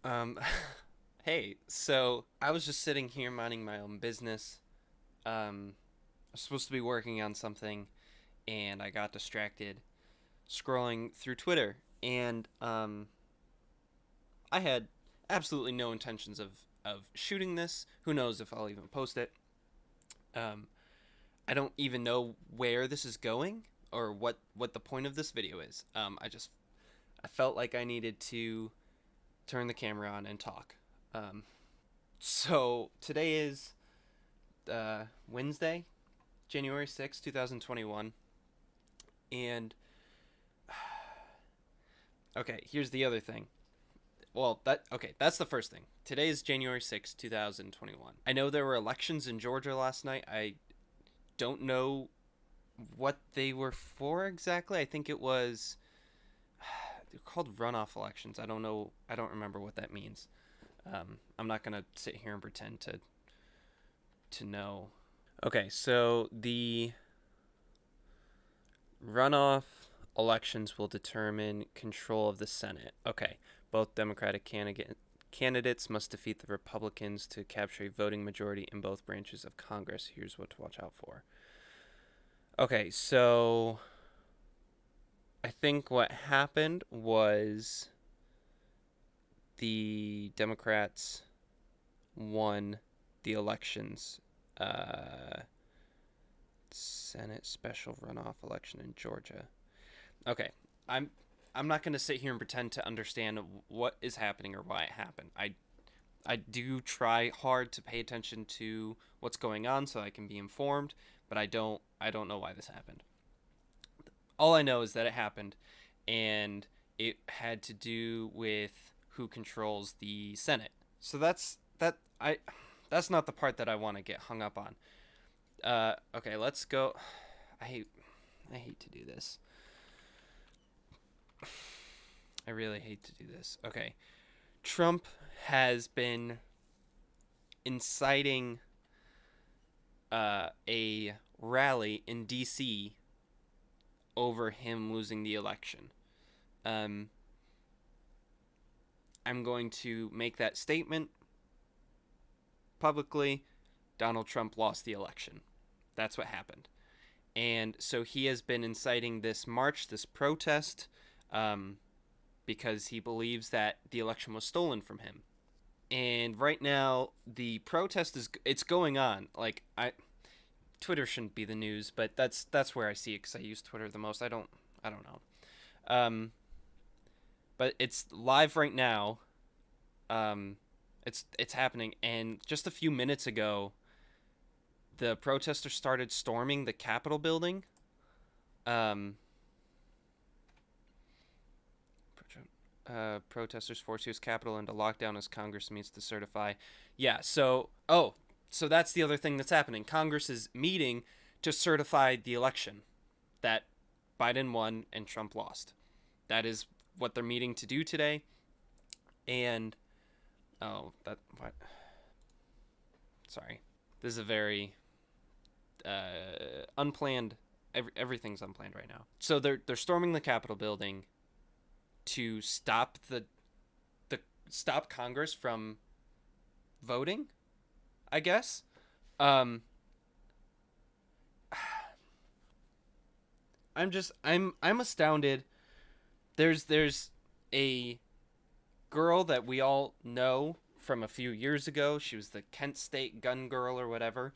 Um, hey, so I was just sitting here minding my own business. I was supposed to be working on something, and I got distracted scrolling through Twitter, and I had absolutely no intentions of shooting this. Who knows if I'll even post it? Um, I don't even know where this is going or what the point of this video is. I felt like I needed to turn the camera on and talk. Um, so today is Wednesday, January 6th, 2021. And okay, here's the other thing. That's the first thing. Today is January 6th, 2021. I know there were elections in Georgia last night. I don't know what they were for exactly. I think it was they're called runoff elections. I don't know. I don't remember what that means. I'm not gonna sit here and pretend to know. Okay, so the runoff elections will determine control of the Senate. Okay, both Democratic candidates must defeat the Republicans to capture a voting majority in both branches of Congress. Here's what to watch out for. Okay, so I think what happened was the Democrats won the elections. Senate special runoff election in Georgia. Okay, I'm I'm not going to sit here and pretend to understand what is happening or why it happened. I do try hard to pay attention to what's going on so I can be informed, but I don't know why this happened. All I know is that it happened, and it had to do with who controls the Senate. So that's not the part that I want to get hung up on. Okay, let's go. I hate I hate to do this. I really hate to do this. Okay, Trump has been inciting a rally in D.C. over him losing the election. Um, I'm going to make that statement publicly. Donald Trump lost the election. That's what happened. And so he has been inciting this march, this protest, um, because he believes that the election was stolen from him. And right now, the protest is it's going on. Like Twitter shouldn't be the news, but that's where I see it because I use Twitter the most. I don't know. Um, but it's live right now. Um, it's happening, and just a few minutes ago, the protesters started storming the Capitol building. Um, protesters force U.S. Capitol into lockdown as Congress meets to certify. Yeah. So that's the other thing that's happening. Congress is meeting to certify the election that Biden won and Trump lost. That is what they're meeting to do today. And oh, that what? Sorry, this is a very unplanned. Everything's unplanned right now. So they're storming the Capitol building to the stop Congress from voting. I guess. Um, I'm astounded. There's a girl that we all know from a few years ago. She was the Kent State gun girl or whatever.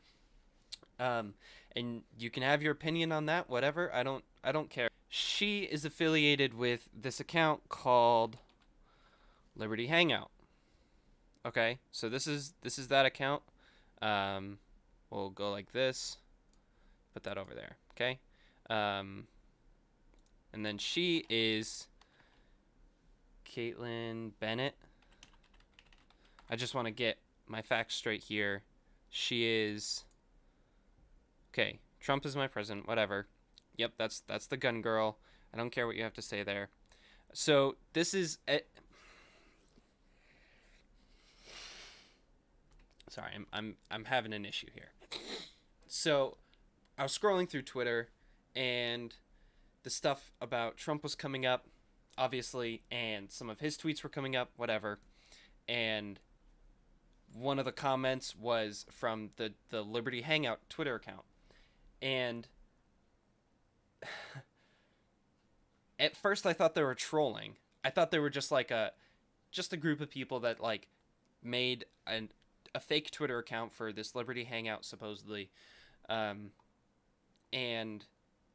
Um, and you can have your opinion on that, whatever. I don't care. She is affiliated with this account called Liberty Hangout. Okay, so this is that account. Um, we'll go like this. Put that over there. Okay. Um, and then she is Caitlin Bennett. I just want to get my facts straight here. She is okay. Trump is my president. Whatever. Yep, that's the gun girl. I don't care what you have to say there. So this is sorry. I'm having an issue here. So I was scrolling through Twitter, and the stuff about Trump was coming up, obviously, and some of his tweets were coming up. Whatever. and one of the comments was from the Liberty Hangout Twitter account. And at first I thought they were trolling. I thought they were just like a group of people that like made a fake Twitter account for this Liberty Hangout supposedly, and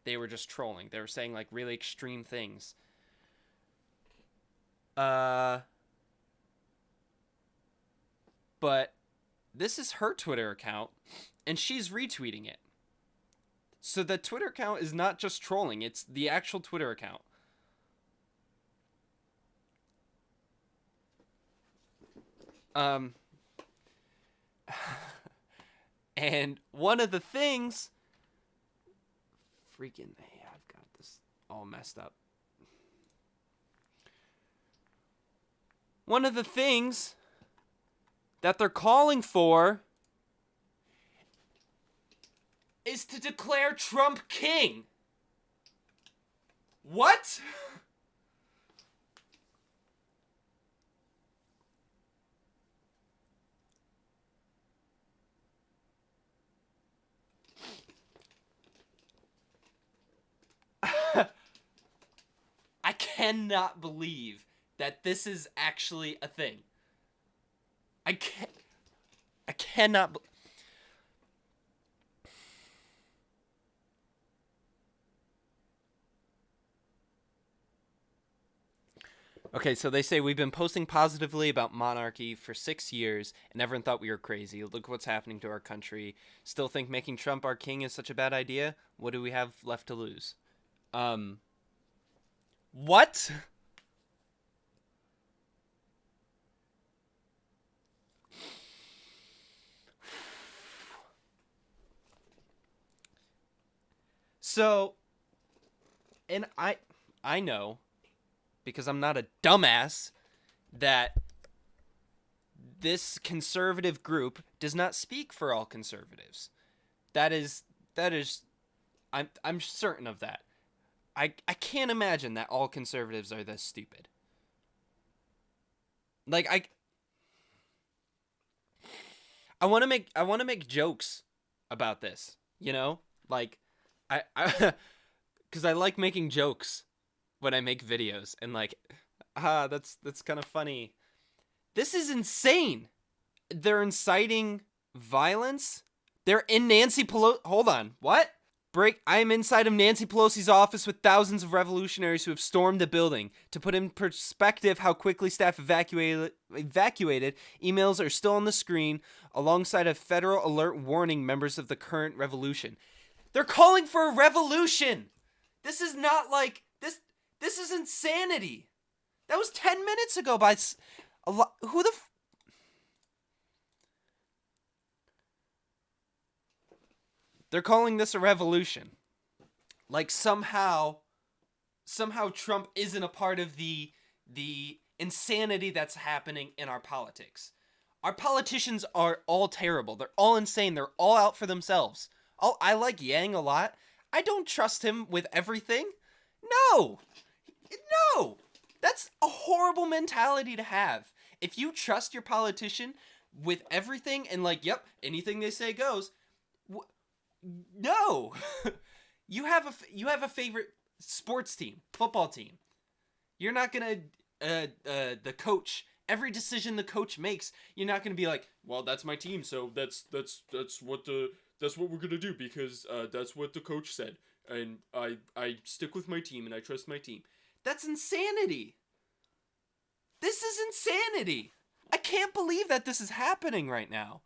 they were just trolling. They were saying like really extreme things. But this is her Twitter account, and she's retweeting it. So the Twitter account is not just trolling, it's the actual Twitter account. And one of the things... Freaking, hey, I've got this all messed up. One of the things that they're calling for is to declare Trump king. What? I cannot believe that this is actually a thing. I cannot. Okay, so they say we've been posting positively about monarchy for 6 years, and everyone thought we were crazy. Look what's happening to our country. Still think making Trump our king is such a bad idea? What do we have left to lose? What? So, and I know, because I'm not a dumbass, that this conservative group does not speak for all conservatives. That is I'm certain of that. I can't imagine that all conservatives are this stupid. Like I want to make jokes about this, you know? Like I cuz I like making jokes when I make videos, and like that's kind of funny. This is insane. They're inciting violence. They're in Nancy Pelosi. Hold on. What? I am inside of Nancy Pelosi's office with thousands of revolutionaries who have stormed the building. To put in perspective how quickly staff evacuated, emails are still on the screen alongside a federal alert warning members of the current revolution. They're calling for a revolution. This is not like this. This is insanity. That was 10 minutes ago by a lot. Who the They're calling this a revolution. Like somehow Trump isn't a part of the insanity that's happening in our politics. Our politicians are all terrible. They're all insane. They're all out for themselves. I like Yang a lot. I don't trust him with everything. No. No. That's a horrible mentality to have. If you trust your politician with everything and like, yep, anything they say goes, no. You have a favorite sports team, football team. You're not going to the coach, every decision the coach makes, you're not going to be like, well, that's my team, so that's what we're going to do because that's what the coach said. And I stick with my team and I trust my team. That's insanity. This is insanity. I can't believe that this is happening right now.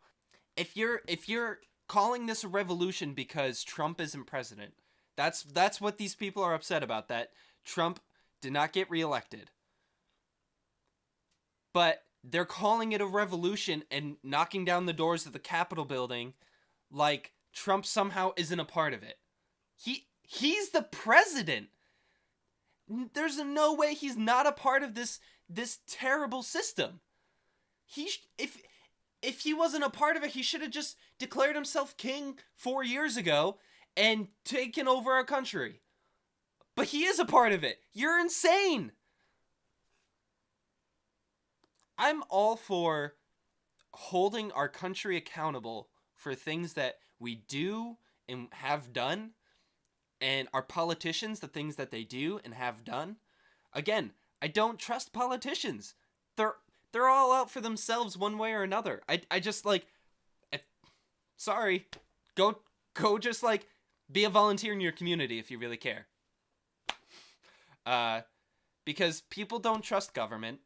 If you're calling this a revolution because Trump isn't president, that's what these people are upset about, that Trump did not get reelected. But they're calling it a revolution and knocking down the doors of the Capitol building like Trump somehow isn't a part of it. He's the president. There's no way he's not a part of this terrible system. If he wasn't a part of it, he should have just declared himself king 4 years ago and taken over our country. But he is a part of it. You're insane. I'm all for holding our country accountable for things that we do and have done, and our politicians, the things that they do and have done. Again, I don't trust politicians. They're they're all out for themselves one way or another. I just like, I, sorry, go just like be a volunteer in your community if you really care. Uh, because people don't trust government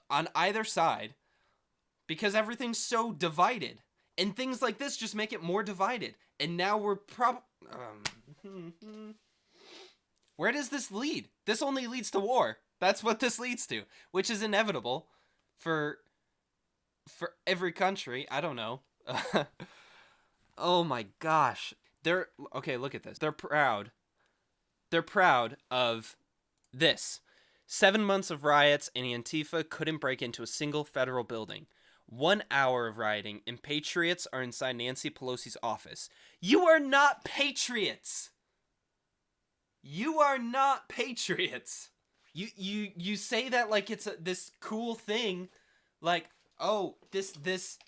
on either side because everything's so divided, and things like this just make it more divided. And now we're where does this lead? This only leads to war. That's what this leads to, which is inevitable for every country. I don't know. Oh my gosh. They're okay, look at this. They're proud. They're proud of this. 7 months of riots and Antifa couldn't break into a single federal building. 1 hour of rioting and patriots are inside Nancy Pelosi's office. You are not patriots. You are not patriots. You say that like it's this cool thing, like, oh, this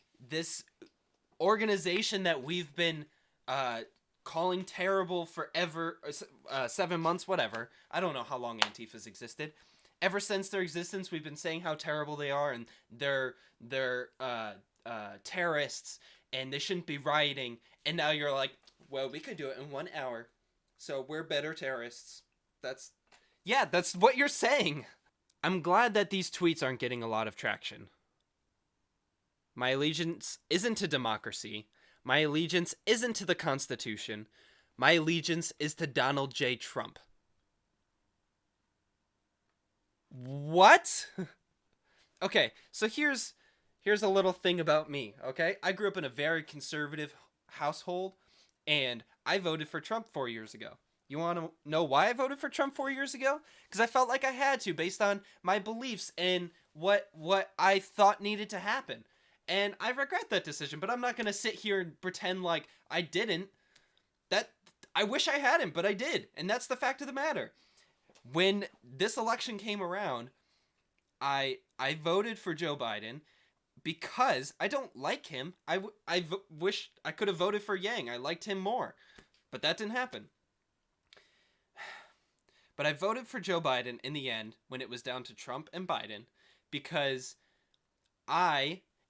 organization that we've been calling terrible forever, 7 months, whatever. I don't know how long Antifa's existed. Ever since their existence, we've been saying how terrible they are, and they're terrorists, and they shouldn't be rioting. And now you're like, well, we could do it in 1 hour, so we're better terrorists. That's what you're saying. I'm glad that these tweets aren't getting a lot of traction. My allegiance isn't to democracy. My allegiance isn't to the Constitution. My allegiance is to Donald J. Trump. What? Okay, so here's a little thing about me, okay? I grew up in a very conservative household, and I voted for Trump 4 years ago. You want to know why I voted for Trump 4 years ago? Because I felt like I had to, based on my beliefs and what I thought needed to happen. And I regret that decision, but I'm not going to sit here and pretend like I didn't. I wish I hadn't, but I did. And that's the fact of the matter. When this election came around, I voted for Joe Biden because I don't like him. I wish I could have voted for Yang. I liked him more, but that didn't happen. But I voted for Joe Biden in the end when it was down to Trump and Biden because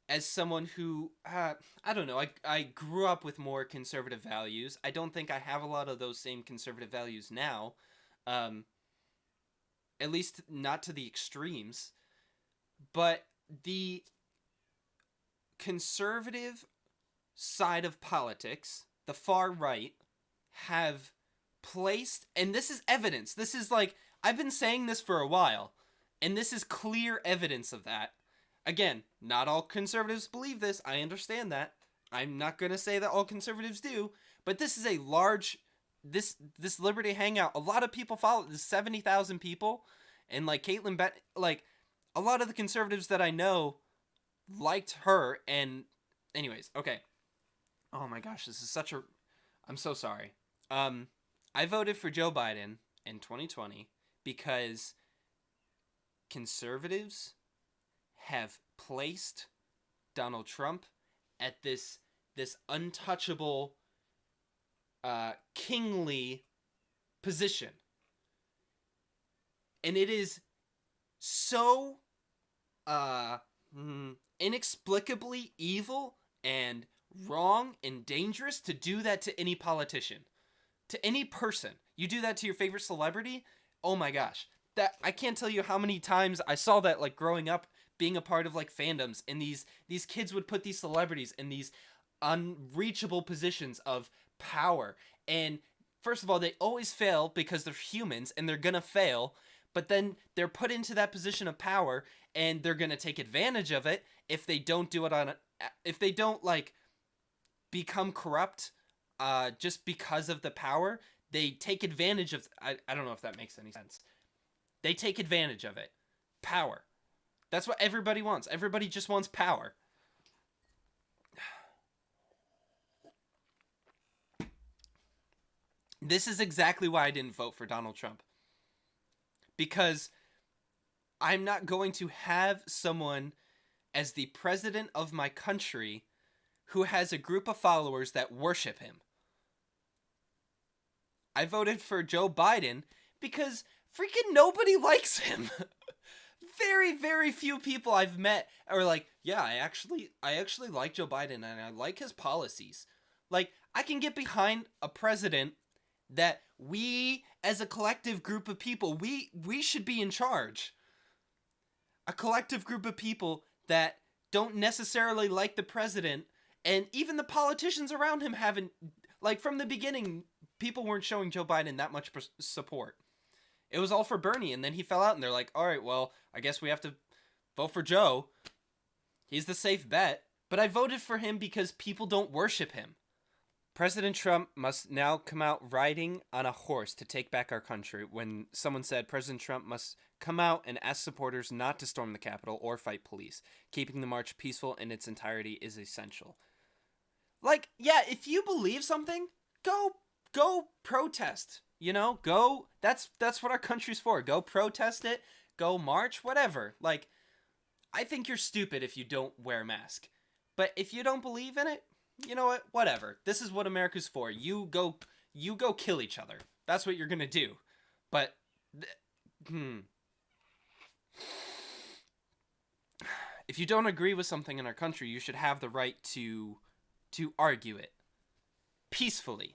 as someone who, I don't know, I grew up with more conservative values. I don't think I have a lot of those same conservative values now. At least not to the extremes. But the conservative side of politics, the far right, have placed, and this is evidence. This is like, I've been saying this for a while, and this is clear evidence of that. Again, not all conservatives believe this. I understand that. I'm not going to say that all conservatives do, but this is a large, this Liberty Hangout, a lot of people follow it. There's 70,000 people, and like Caitlin like a lot of the conservatives that I know liked her, and anyways, okay. Oh my gosh, this is such a, I'm so sorry. I voted for Joe Biden in 2020 because conservatives have placed Donald Trump at this untouchable, kingly position. And it is so inexplicably evil and wrong and dangerous to do that to any politician, to any person. You do that to your favorite celebrity, oh my gosh. That, I can't tell you how many times I saw that, like, growing up, being a part of like fandoms, and these kids would put these celebrities in these unreachable positions of power. And first of all, they always fail because they're humans and they're gonna fail, but then they're put into that position of power and they're gonna take advantage of it if they don't do it if they don't like become corrupt just because of the power. They take advantage of, I don't know if that makes any sense. They take advantage of it. Power. That's what everybody wants. Everybody just wants power. This is exactly why I didn't vote for Donald Trump. Because I'm not going to have someone as the president of my country who has a group of followers that worship him. I voted for Joe Biden because freaking nobody likes him. Very, very few people I've met are like, yeah, I actually like Joe Biden and I like his policies. Like, I can get behind a president that we, as a collective group of people, we should be in charge. A collective group of people that don't necessarily like the president, and even the politicians around him haven't, like, from the beginning, people weren't showing Joe Biden that much support. It was all for Bernie, and then he fell out, and they're like, all right, well, I guess we have to vote for Joe. He's the safe bet. But I voted for him because people don't worship him. President Trump must now come out riding on a horse to take back our country. When someone said President Trump must come out and ask supporters not to storm the Capitol or fight police. Keeping the march peaceful in its entirety is essential. Like, yeah, if you believe something, go protest. You know, go. That's what our country's for. Go protest it. Go march. Whatever. Like, I think you're stupid if you don't wear a mask. But if you don't believe in it, you know what? Whatever. This is what America's for. You go kill each other. That's what you're gonna do. But, if you don't agree with something in our country, you should have the right to argue it peacefully.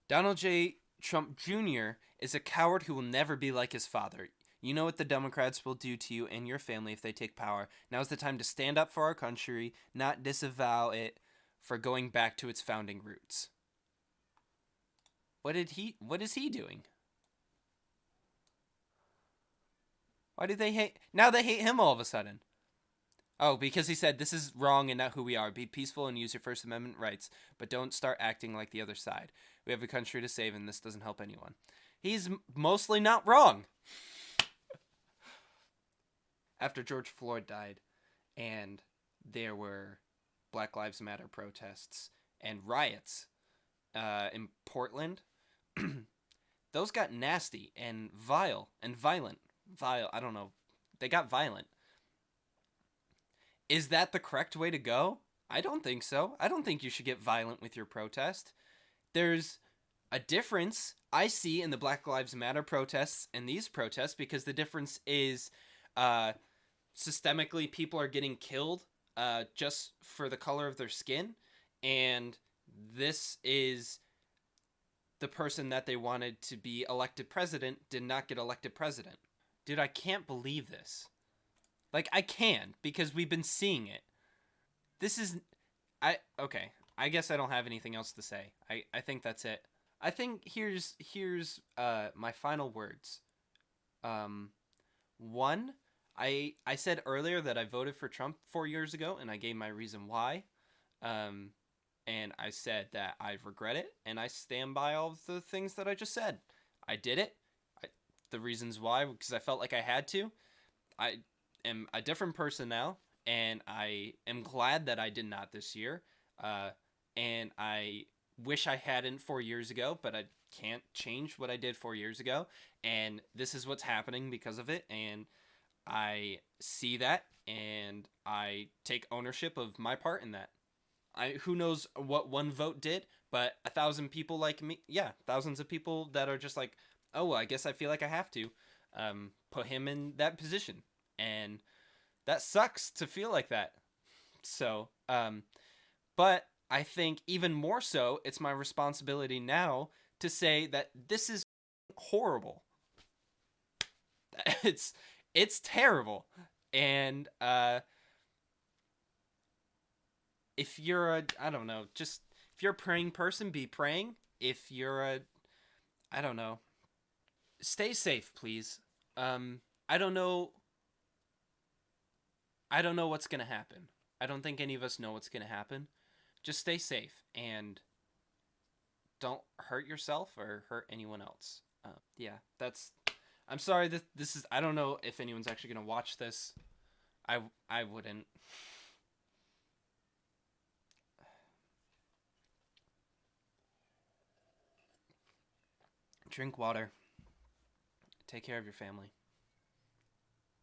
Donald J. Trump Jr. is a coward who will never be like his father. You know what the Democrats will do to you and your family if they take power. Now's the time to stand up for our country, not disavow it for going back to its founding roots. What is he doing? Why do they hate? Now they hate him all of a sudden. Oh, because he said this is wrong and not who we are. Be peaceful and use your First Amendment rights, but don't start acting like the other side. We have a country to save, and this doesn't help anyone. He's mostly not wrong. After George Floyd died, and there were Black Lives Matter protests and riots in Portland, those got nasty and vile and violent. Vile, I don't know. They got violent. Is that the correct way to go? I don't think so. I don't think you should get violent with your protest. There's a difference I see in the Black Lives Matter protests and these protests, because the difference is systemically people are getting killed just for the color of their skin, and this is the person that they wanted to be elected president did not get elected president. Dude, I can't believe this. Like, I can, because we've been seeing it. This is... Okay. I guess I don't have anything else to say. I think that's it. I think here's my final words. One, I said earlier that I voted for Trump 4 years ago, and I gave my reason why. And I said that I regret it, and I stand by all of the things that I just said. I did it. The reasons why, because I felt like I had to. I am a different person now, and I am glad that I did not this year. And I wish I hadn't 4 years ago, but I can't change what I did 4 years ago. And this is what's happening because of it. And I see that, and I take ownership of my part in that. Who knows what one vote did, but 1,000 people like me, thousands of people that are just like, oh, I guess I feel like I have to put him in that position. And that sucks to feel like that. So, but I think even more so, it's my responsibility now to say that this is horrible. It's terrible. And if you're if you're a praying person, be praying. If you're I don't know, stay safe, please. I don't know what's going to happen. I don't think any of us know what's going to happen. Just stay safe and don't hurt yourself or hurt anyone else. I'm sorry that this is, I don't know if anyone's actually going to watch this. I wouldn't. Drink water. Take care of your family.